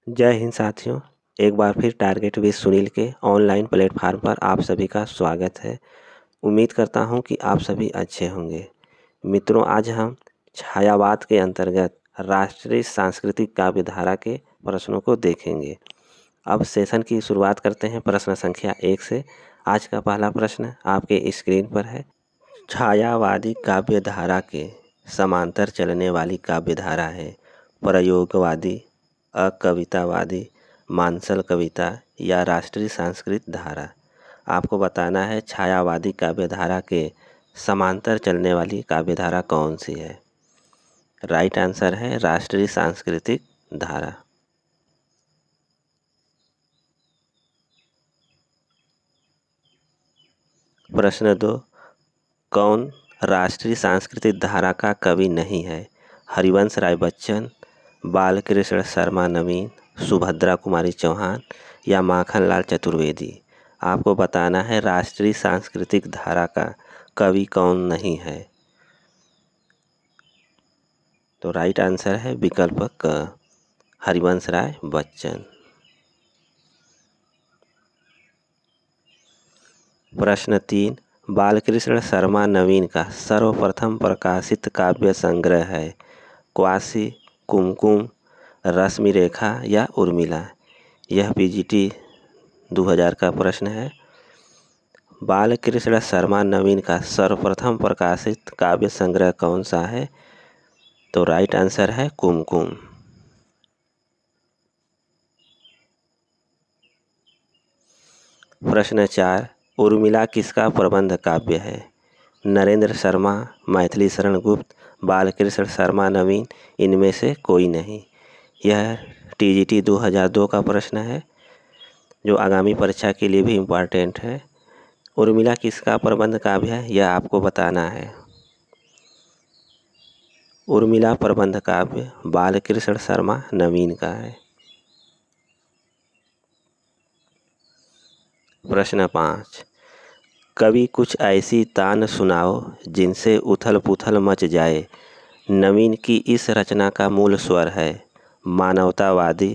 जय हिंद साथियों। एक बार फिर टारगेट विद सुनील के ऑनलाइन प्लेटफार्म पर आप सभी का स्वागत है। उम्मीद करता हूं कि आप सभी अच्छे होंगे। मित्रों, आज हम छायावाद के अंतर्गत राष्ट्रीय सांस्कृतिक काव्यधारा के प्रश्नों को देखेंगे। अब सेशन की शुरुआत करते हैं प्रश्न संख्या 1 से। आज का पहला प्रश्न आपके स्क्रीन पर है। छायावादी काव्यधारा के समांतर चलने वाली काव्यधारा है प्रयोगवादी, अकवितावादी, मानसल कविता या राष्ट्रीय संस्कृत धारा। आपको बताना है छायावादी काव्यधारा के समांतर चलने वाली काव्यधारा कौन सी है। राइट आंसर है राष्ट्रीय सांस्कृतिक धारा। प्रश्न 2, कौन राष्ट्रीय सांस्कृतिक धारा का कवि नहीं है? हरिवंश राय बच्चन, बालकृष्ण शर्मा नवीन, सुभद्रा कुमारी चौहान या माखनलाल चतुर्वेदी। आपको बताना है राष्ट्रीय सांस्कृतिक धारा का कवि कौन नहीं है। तो राइट आंसर है विकल्प क, हरिवंश राय बच्चन। प्रश्न 3, बालकृष्ण शर्मा नवीन का सर्वप्रथम प्रकाशित काव्य संग्रह है क्वासी, कुमकुम, रश्मि रेखा या उर्मिला। यह पीजीटी 2000 का प्रश्न है। बालकृष्ण शर्मा नवीन का सर्वप्रथम प्रकाशित काव्य संग्रह कौन सा है? तो राइट आंसर है कुमकुम। प्रश्न 4, उर्मिला किसका प्रबंध काव्य है? नरेंद्र शर्मा, मैथिली शरण गुप्त, बालकृष्ण शर्मा नवीन, इनमें से कोई नहीं। यह टीजीटी 2002 का प्रश्न है जो आगामी परीक्षा के लिए भी इम्पॉर्टेंट है। उर्मिला किसका प्रबंध काव्य है यह आपको बताना है। उर्मिला प्रबंध काव्य बालकृष्ण शर्मा नवीन का है। प्रश्न 5, कवि कुछ ऐसी तान सुनाओ जिनसे उथल पुथल मच जाए। नवीन की इस रचना का मूल स्वर है मानवतावादी,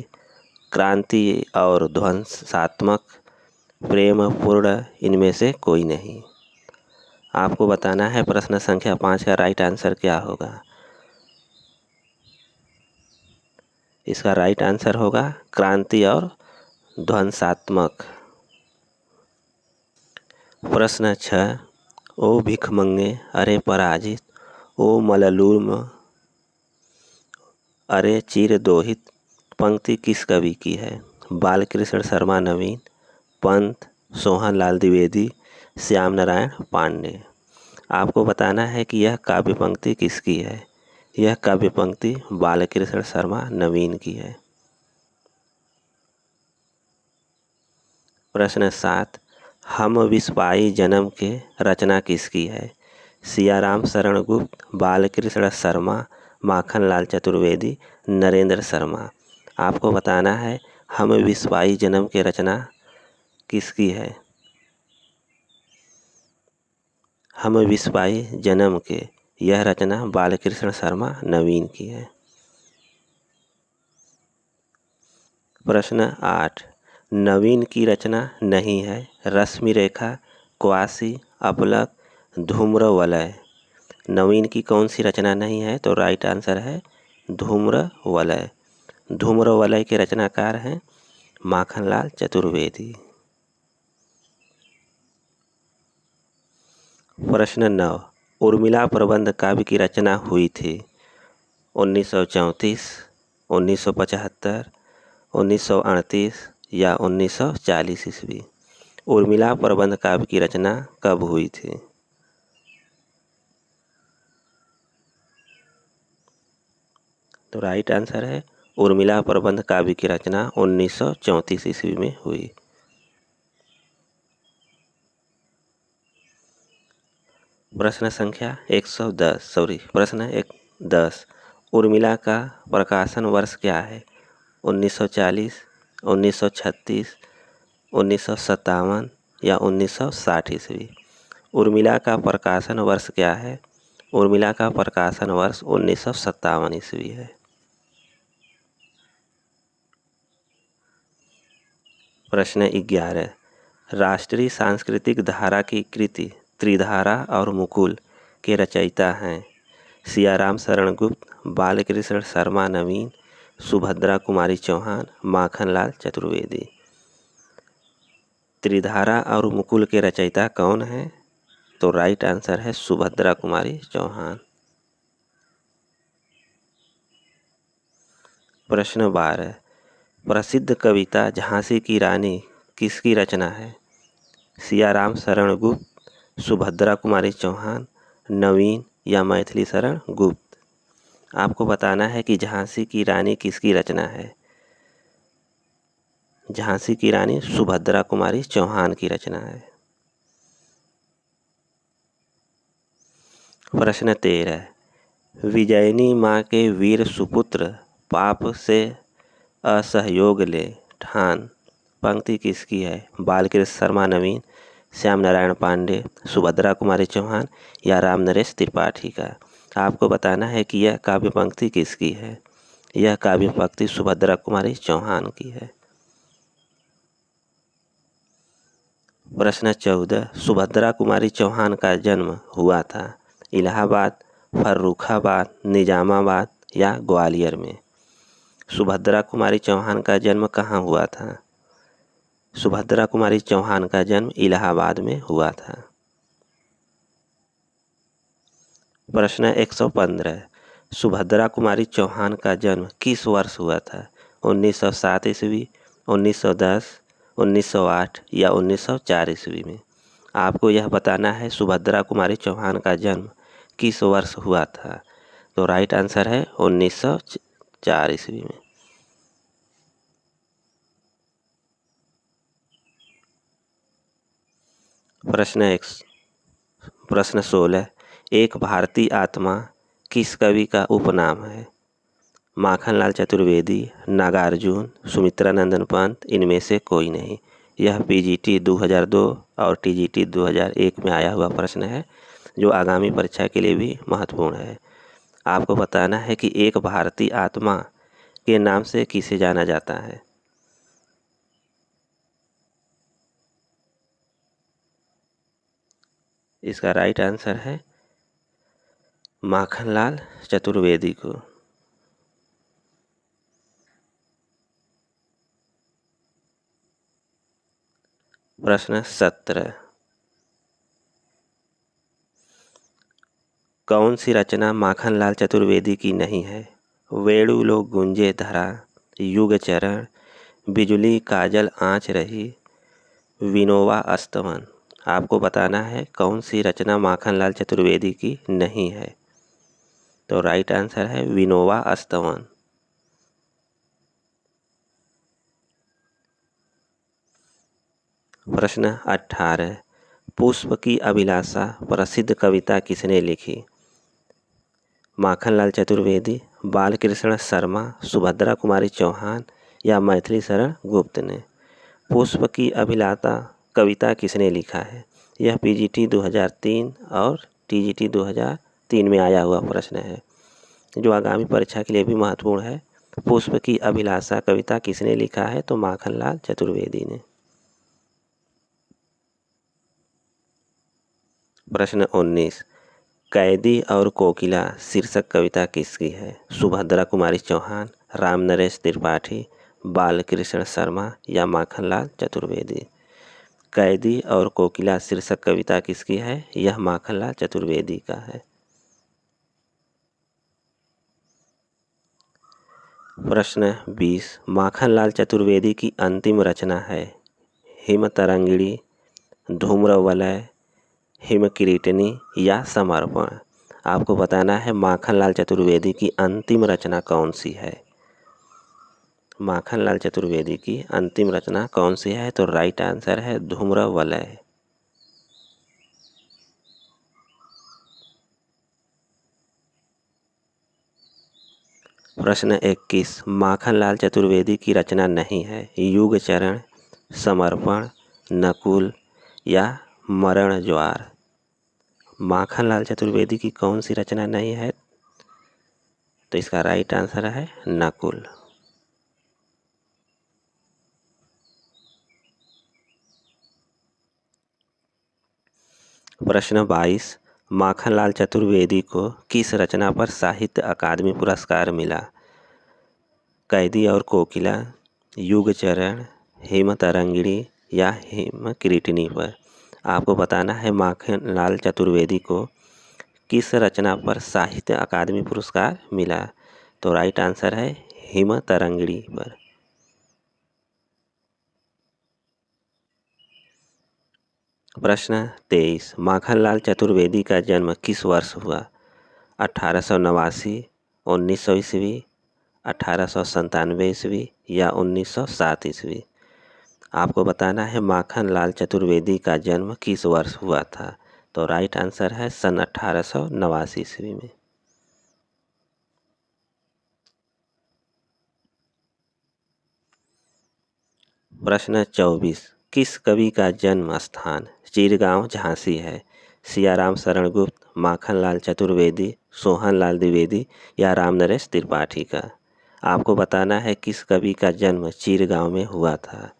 क्रांति और ध्वंसात्मक, प्रेमपूर्ण, इनमें से कोई नहीं। आपको बताना है प्रश्न संख्या 5 का राइट आंसर क्या होगा। इसका राइट आंसर होगा क्रांति और ध्वंसात्मक। प्रश्न 6, ओ भिखमंगे अरे पराजित, ओ मललूम अरे चिर दोहित पंक्ति किस कवि की है? बालकृष्ण शर्मा नवीन, पंत, सोहन लाल द्विवेदी, श्याम नारायण पांडे। आपको बताना है कि यह काव्य पंक्ति किसकी है। यह काव्य पंक्ति बालकृष्ण शर्मा नवीन की है। प्रश्न 7, हम विस्वाई जन्म के रचना किसकी है? सियाराम शरण गुप्त, बालकृष्ण शर्मा, माखनलाल चतुर्वेदी, नरेंद्र शर्मा। आपको बताना है हम विस्वाई जन्म के रचना किसकी है। हम विस्वाई जन्म के यह रचना बालकृष्ण शर्मा नवीन की है। प्रश्न 8, नवीन की रचना नहीं है रश्मि रेखा, क्वासी, अपलक, धूम्रवलय। नवीन की कौन सी रचना नहीं है? तो राइट आंसर है धूम्रवलय। धूम्रवलय के रचनाकार हैं माखनलाल चतुर्वेदी। प्रश्न 9, उर्मिला प्रबंध काव्य की रचना हुई थी 1934, 1975, 1938 या 1940 ईस्वी। उर्मिला प्रबंध काव्य की रचना कब हुई थी? तो राइट आंसर है उर्मिला प्रबंध काव्य की रचना 1934 ईस्वी में हुई। प्रश्न संख्या 10, उर्मिला का प्रकाशन वर्ष क्या है? 1940, 1936, 1957 या 1960 ईस्वी। उर्मिला का प्रकाशन वर्ष क्या है? उर्मिला का प्रकाशन वर्ष 1957 ईस्वी है। प्रश्न 11, राष्ट्रीय सांस्कृतिक धारा की कृति त्रिधारा और मुकुल के रचयिता हैं? सियाराम शरण गुप्त, बालकृष्ण शर्मा नवीन, सुभद्रा कुमारी चौहान, माखनलाल चतुर्वेदी। त्रिधारा और मुकुल के रचयिता कौन हैं? तो राइट आंसर है सुभद्रा कुमारी चौहान। प्रश्न 12, प्रसिद्ध कविता झांसी की रानी किसकी रचना है? सियाराम शरण गुप्त, सुभद्रा कुमारी चौहान, नवीन या मैथिली शरण गुप्त। आपको बताना है कि झांसी की रानी किसकी रचना है। झांसी की रानी सुभद्रा कुमारी चौहान की रचना है। प्रश्न 13, विजयनी माँ के वीर सुपुत्र पाप से असहयोग ले ठान पंक्ति किसकी है? बालकृष्ण शर्मा नवीन, श्याम नारायण पांडे, सुभद्रा कुमारी चौहान या राम नरेश त्रिपाठी का। आपको बताना है कि यह काव्य पंक्ति किसकी है। यह काव्य पंक्ति सुभद्रा कुमारी चौहान की है। प्रश्न 14, सुभद्रा कुमारी चौहान का जन्म हुआ था इलाहाबाद, फर्रुखाबाद, निजामाबाद या ग्वालियर में। सुभद्रा कुमारी चौहान का जन्म कहाँ हुआ था? सुभद्रा कुमारी चौहान का जन्म इलाहाबाद में हुआ था। प्रश्न 115, सुभद्रा कुमारी चौहान का जन्म किस वर्ष हुआ था? 1907 ईस्वी, 1910, 1908 या 1904 ईस्वी में। आपको यह बताना है सुभद्रा कुमारी चौहान का जन्म किस वर्ष हुआ था। तो राइट आंसर है 1904 ईस्वी में। प्रश्न 16, एक भारतीय आत्मा किस कवि का उपनाम है? माखनलाल चतुर्वेदी, नागार्जुन, सुमित्रानंदन पंत, इनमें से कोई नहीं। यह पीजीटी 2002 और टीजीटी 2001 में आया हुआ प्रश्न है, जो आगामी परीक्षा के लिए भी महत्वपूर्ण है। आपको बताना है कि एक भारतीय आत्मा के नाम से किसे जाना जाता है। इसका राइट आंसर है माखनलाल चतुर्वेदी को। प्रश्न 17, कौन सी रचना माखनलाल चतुर्वेदी की नहीं है? वेणु लोग गुंजे धरा, युग चरण, बिजुली काजल आँच रही, विनोबा अस्तवन। आपको बताना है कौन सी रचना माखनलाल चतुर्वेदी की नहीं है। तो राइट आंसर है विनोबा अस्तवन। प्रश्न 18, पुष्प की अभिलाषा प्रसिद्ध कविता किसने लिखी? माखनलाल चतुर्वेदी, बालकृष्ण शर्मा, सुभद्रा कुमारी चौहान या मैथिली शरण गुप्त ने। पुष्प की अभिलाषा कविता किसने लिखा है? यह पीजीटी 2003 और टीजीटी 2003 में आया हुआ प्रश्न है, जो आगामी परीक्षा के लिए भी महत्वपूर्ण है। पुष्प की अभिलाषा कविता किसने लिखा है? तो माखनलाल चतुर्वेदी ने। प्रश्न 19, कैदी और कोकिला शीर्षक कविता किसकी है? सुभद्रा कुमारी चौहान, राम नरेश त्रिपाठी, बालकृष्ण शर्मा या माखनलाल चतुर्वेदी। कैदी और कोकिला शीर्षक कविता किसकी है? यह माखनलाल चतुर्वेदी का है। प्रश्न 20, माखनलाल चतुर्वेदी की अंतिम रचना है हिमतरंगिणी, धूम्रवलय, हिमकिरीटनी या समर्पण। आपको बताना है माखनलाल चतुर्वेदी की अंतिम रचना कौन सी है। माखनलाल चतुर्वेदी की अंतिम रचना कौन सी है? तो राइट आंसर है धूम्रवलय। प्रश्न 21, माखनलाल चतुर्वेदी की रचना नहीं है युग चरण, समर्पण, नकुल या मरण ज्वार। माखनलाल चतुर्वेदी की कौन सी रचना नहीं है? तो इसका राइट आंसर है नकुल। प्रश्न 22, माखनलाल चतुर्वेदी को किस रचना पर साहित्य अकादमी पुरस्कार मिला? कैदी और कोकिला, युगचरण, हेमतरंगिणी या हेमकृतनी पर? आपको बताना है माखनलाल चतुर्वेदी को किस रचना पर साहित्य अकादमी पुरस्कार मिला? तो राइट आंसर है हेमतरंगिणी पर। प्रश्न 23, माखनलाल चतुर्वेदी का जन्म किस वर्ष हुआ? 1889, 1900 ईस्वी, 1897 ईस्वी या 1907 ईस्वी? आपको बताना है माखनलाल चतुर्वेदी का जन्म किस वर्ष हुआ था? तो राइट आंसर है सन 1889 ईस्वी में। प्रश्न 24, किस कवि का जन्म स्थान चिरगांव झांसी है? सियाराम शरण गुप्त, माखनलाल चतुर्वेदी, सोहनलाल द्विवेदी या रामनरेश त्रिपाठी का? आपको बताना है किस कवि का जन्म चिरगांव में हुआ था।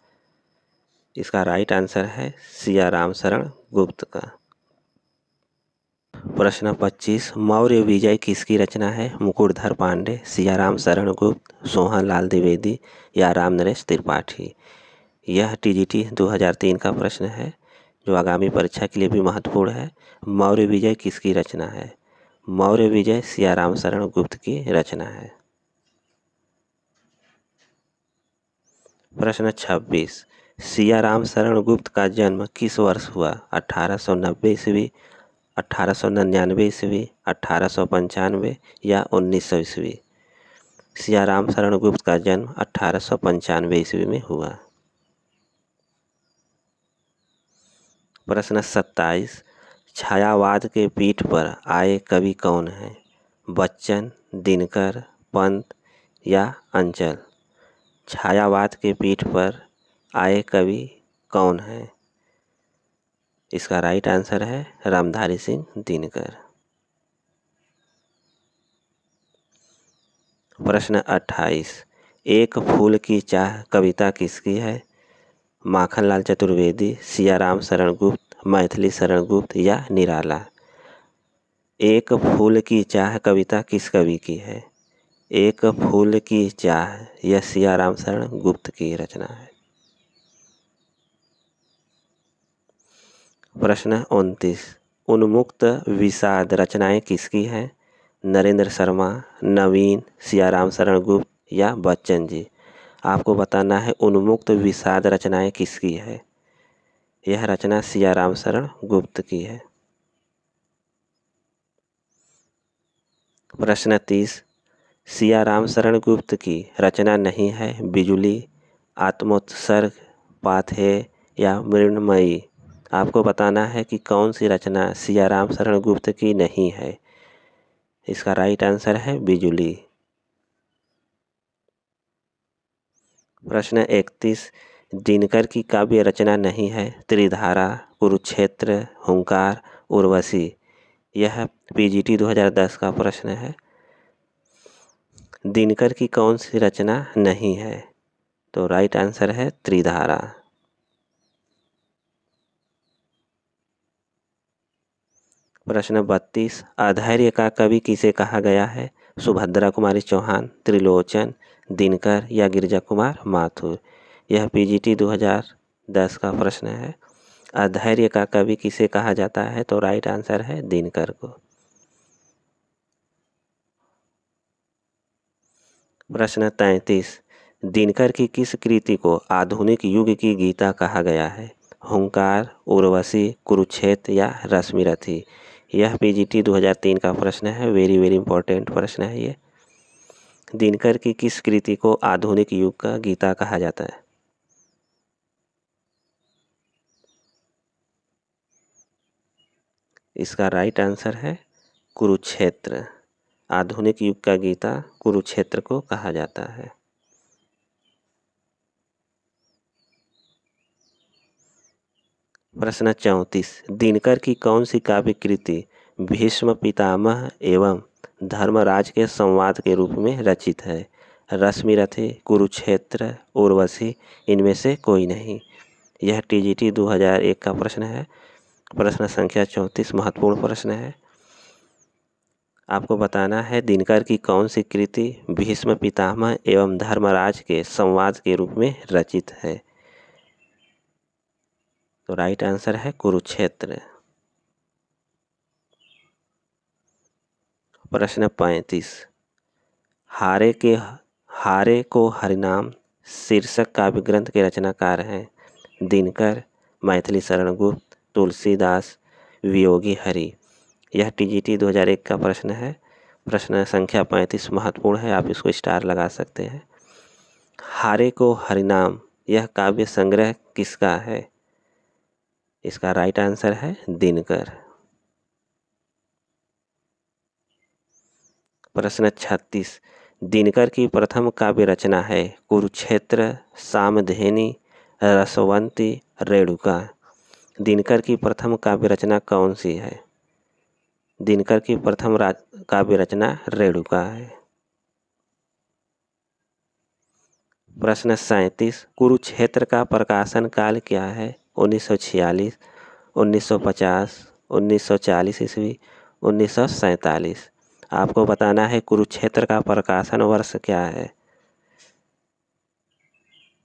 इसका राइट आंसर है सियाराम शरण गुप्त का। प्रश्न 25, मौर्य विजय किसकी रचना है? मुकुटधर पांडे, सियाराम शरण गुप्त, सोहनलाल द्विवेदी या रामनरेश त्रिपाठी? यह टीजीटी 2003 का प्रश्न है जो आगामी परीक्षा के लिए भी महत्वपूर्ण है। मौर्य विजय किसकी रचना है? मौर्य विजय सियाराम शरण गुप्त की रचना है। प्रश्न 26, सियाराम शरण गुप्त का जन्म किस वर्ष हुआ? 1890 ईस्वी, 1899 ईस्वी, 1895 या 1900 ईस्वी? सियाराम शरण गुप्त का जन्म 1895 ईस्वी में हुआ। प्रश्न 27, छायावाद के पीठ पर आए कवि कौन हैं? बच्चन, दिनकर, पंत या अंचल? छायावाद के पीठ पर आए कवि कौन हैं? इसका राइट आंसर है रामधारी सिंह दिनकर। प्रश्न 28, एक फूल की चाह कविता किसकी है? माखनलाल चतुर्वेदी, सियाराम शरण गुप्त, मैथिली शरण गुप्त या निराला? एक फूल की चाह कविता किस कवि की है? एक फूल की चाह यह सियाराम शरण गुप्त की रचना है। प्रश्न 29, उन्मुक्त विषाद रचनाएं किसकी हैं? नरेंद्र शर्मा, नवीन, सियाराम शरण गुप्त या बच्चन जी? आपको बताना है उन्मुक्त विषाद रचनाएं किसकी है। यह रचना सियाराम शरण गुप्त की है। प्रश्न 30, सियाराम शरण गुप्त की रचना नहीं है बिजुली, आत्मोत्सर्ग, पाथेय या मृण्मयी? आपको बताना है कि कौन सी रचना सियाराम शरण गुप्त की नहीं है। इसका राइट आंसर है बिजुली। प्रश्न 31, दिनकर की काव्य रचना नहीं है त्रिधारा, कुरुक्षेत्र, हुंकार, उर्वशी? यह पीजीटी 2010 का प्रश्न है। दिनकर की कौन सी रचना नहीं है? तो राइट आंसर है त्रिधारा। प्रश्न 32, अधैर्य का कवि किसे कहा गया है? सुभद्रा कुमारी चौहान, त्रिलोचन, दिनकर या गिरिजा कुमार माथुर? यह पीजीटी 2010 का प्रश्न है। अधैर्य का कवि किसे कहा जाता है? तो राइट आंसर है दिनकर को। प्रश्न 33, दिनकर की किस कृति को आधुनिक युग की गीता कहा गया है? हुंकार, उर्वशी, कुरुक्षेत्र या रश्मिरथी? यह पीजीटी 2003 का प्रश्न है। वेरी वेरी इंपॉर्टेंट प्रश्न है ये। दिनकर की किस कृति को आधुनिक युग का गीता कहा जाता है? इसका राइट आंसर है कुरुक्षेत्र। आधुनिक युग का गीता कुरुक्षेत्र को कहा जाता है। प्रश्न 34, दिनकर की कौन सी काव्य कृति भीष्म पितामह एवं धर्मराज के संवाद के रूप में रचित है? रश्मिरथी, कुरुक्षेत्र, उर्वशी, इनमें से कोई नहीं? यह टीजीटी 2001 का प्रश्न है। प्रश्न संख्या 34 महत्वपूर्ण प्रश्न है। आपको बताना है दिनकर की कौन सी कृति भीष्म पितामह एवं धर्मराज के संवाद के रूप में रचित है। तो राइट आंसर है कुरुक्षेत्र। प्रश्न 35 हारे को हरिनाम शीर्षक काव्य ग्रंथ के रचनाकार हैं दिनकर, मैथिली शरण गुप्त, तुलसीदास, वियोगी हरि। यह टीजीटी 2001 का प्रश्न है। प्रश्न संख्या 35 महत्वपूर्ण है, आप इसको स्टार लगा सकते हैं। हारे को हरिनाम यह काव्य संग्रह किसका है। इसका राइट आंसर है दिनकर। प्रश्न 36 दिनकर की प्रथम काव्य रचना है कुरुक्षेत्र, सामधेनी, रसवंती, रेणुका। दिनकर की प्रथम काव्य रचना कौन सी है। दिनकर की प्रथम काव्य रचना रेणुका है। प्रश्न 37 कुरुक्षेत्र का प्रकाशन काल क्या है। 1946, 1950, 1940 ईस्वी, 1947। आपको बताना है कुरुक्षेत्र का प्रकाशन वर्ष क्या है।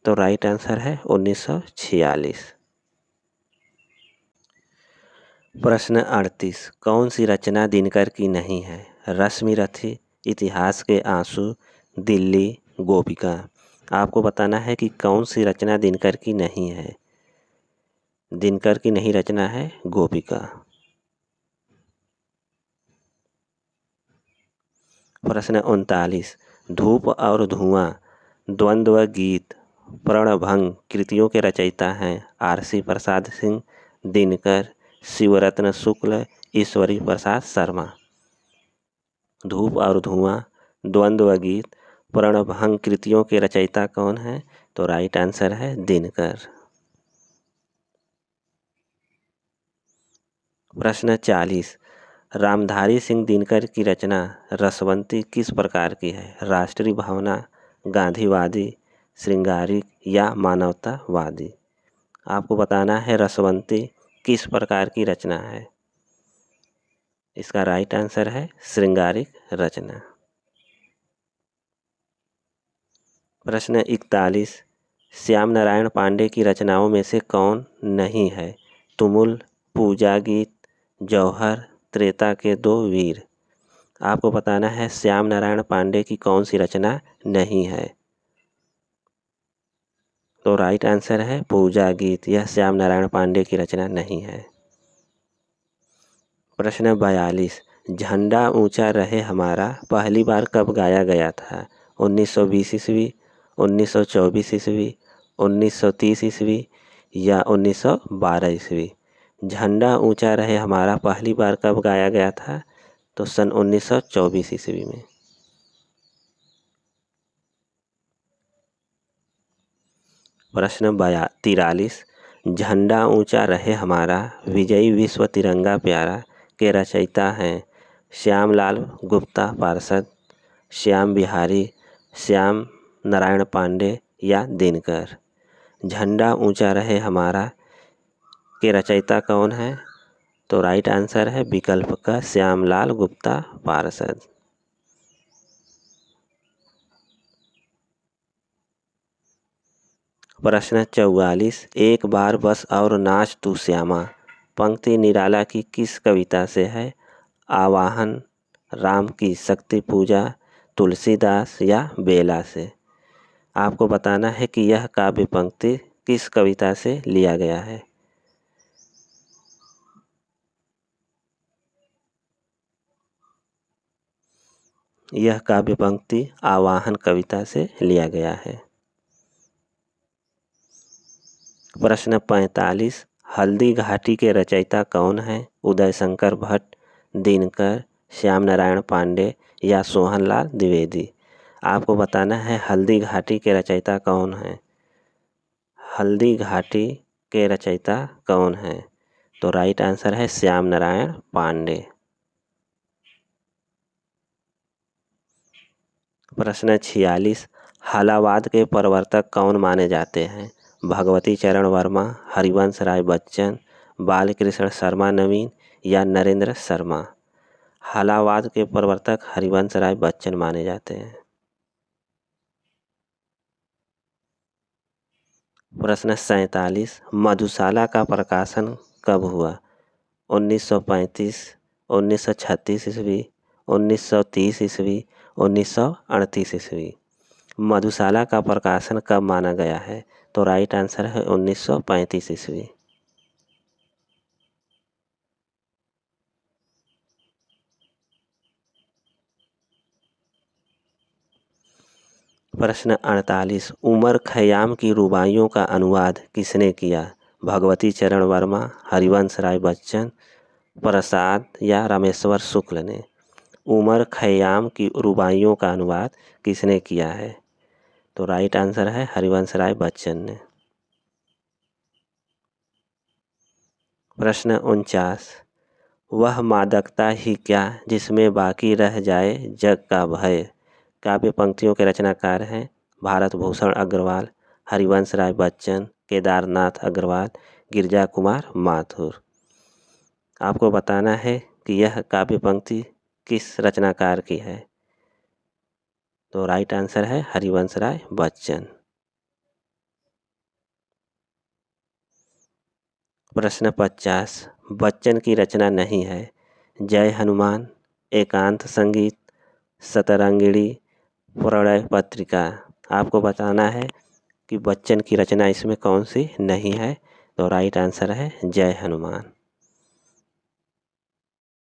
तो राइट आंसर है 1946। प्रश्न 38 कौन सी रचना दिनकर की नहीं है। रश्मिरथी, इतिहास के आंसू, दिल्ली, गोपिका। आपको बताना है कि कौन सी रचना दिनकर की नहीं है। दिनकर की नहीं रचना है गोपिका। प्रश्न 39 धूप और धुआं द्वंद्व गीत प्रणभंग कृतियों के रचयिता हैं आरसी प्रसाद सिंह, दिनकर, शिवरत्न शुक्ल, ईश्वरी प्रसाद शर्मा। धूप और धुआं द्वंद्व गीत प्रणभंग कृतियों के रचयिता कौन है। तो राइट आंसर है दिनकर। प्रश्न 40 रामधारी सिंह दिनकर की रचना रसवंती किस प्रकार की है। राष्ट्रीय भावना, गांधीवादी, श्रृंगारिक या मानवतावादी। आपको बताना है रसवंती किस प्रकार की रचना है। इसका राइट आंसर है श्रृंगारिक रचना। प्रश्न 41 श्याम नारायण पांडे की रचनाओं में से कौन नहीं है। तुमुल, पूजा गीत, जौहर, त्रेता के दो वीर। आपको बताना है श्याम नारायण पांडे की कौन सी रचना नहीं है। तो राइट आंसर है पूजा गीत, यह श्याम नारायण पांडे की रचना नहीं है। प्रश्न 42 झंडा ऊंचा रहे हमारा पहली बार कब गाया गया था। 1920 ईस्वी, 1924 ईस्वी, 1930 ईस्वी या 1912 ईस्वी। झंडा ऊंचा रहे हमारा पहली बार कब गाया गया था। तो सन 1924 ईस्वी में। प्रश्न 43 झंडा ऊंचा रहे हमारा विजयी विश्व तिरंगा प्यारा के रचयिता हैं श्यामलाल गुप्ता पार्षद, श्याम बिहारी, श्याम नारायण पांडे या दिनकर। झंडा ऊंचा रहे हमारा के रचयिता कौन है। तो राइट आंसर है विकल्प का श्यामलाल गुप्ता पार्षद। प्रश्न 44 एक बार बस और नाच तू श्यामा पंक्ति निराला की किस कविता से है। आवाहन, राम की शक्ति पूजा, तुलसीदास या बेला से। आपको बताना है कि यह काव्य पंक्ति किस कविता से लिया गया है। यह काव्य पंक्ति आवाहन कविता से लिया गया है। प्रश्न 45 हल्दी घाटी के रचयिता कौन है। उदय शंकर भट्ट, दिनकर, श्याम नारायण पांडे या सोहनलाल द्विवेदी। आपको बताना है हल्दी घाटी के रचयिता कौन है। हल्दी घाटी के रचयिता कौन है। तो राइट आंसर है श्याम नारायण पांडे। प्रश्न 46 हालावाद के प्रवर्तक कौन माने जाते हैं। भगवती चरण वर्मा, हरिवंश राय बच्चन, बालकृष्ण शर्मा नवीन या नरेंद्र शर्मा। हलावाद के प्रवर्तक हरिवंश राय बच्चन माने जाते हैं। प्रश्न 47, मधुशाला का प्रकाशन कब हुआ? 1935, 1936 ईस्वी, 1930 ईस्वी, 1938 ईस्वी। मधुशाला का प्रकाशन कब माना गया है? तो राइट आंसर है 1935 ईस्वी। प्रश्न 48, उमर खयाम की रुबाइयों का अनुवाद किसने किया? भगवती चरण वर्मा, हरिवंश राय बच्चन, प्रसाद या रामेश्वर शुक्ल ने। उमर खयाम की रुबाइयों का अनुवाद किसने किया है? तो राइट आंसर है हरिवंश राय बच्चन ने। प्रश्न 49, वह मादकता ही क्या जिसमें बाकी रह जाए जग का भय। काव्य पंक्तियों के रचनाकार हैं भारत भूषण अग्रवाल, हरिवंश राय बच्चन, केदारनाथ अग्रवाल, गिरजा कुमार माथुर। आपको बताना है कि यह काव्य पंक्ति किस रचनाकार की है। तो राइट आंसर है हरिवंश राय बच्चन। प्रश्न 50, बच्चन की रचना नहीं है। जय हनुमान, एकांत संगीत, शतरंगिणी, प्रणय पत्रिका। आपको बताना है कि बच्चन की रचना इसमें कौन सी नहीं है। तो राइट आंसर है जय हनुमान।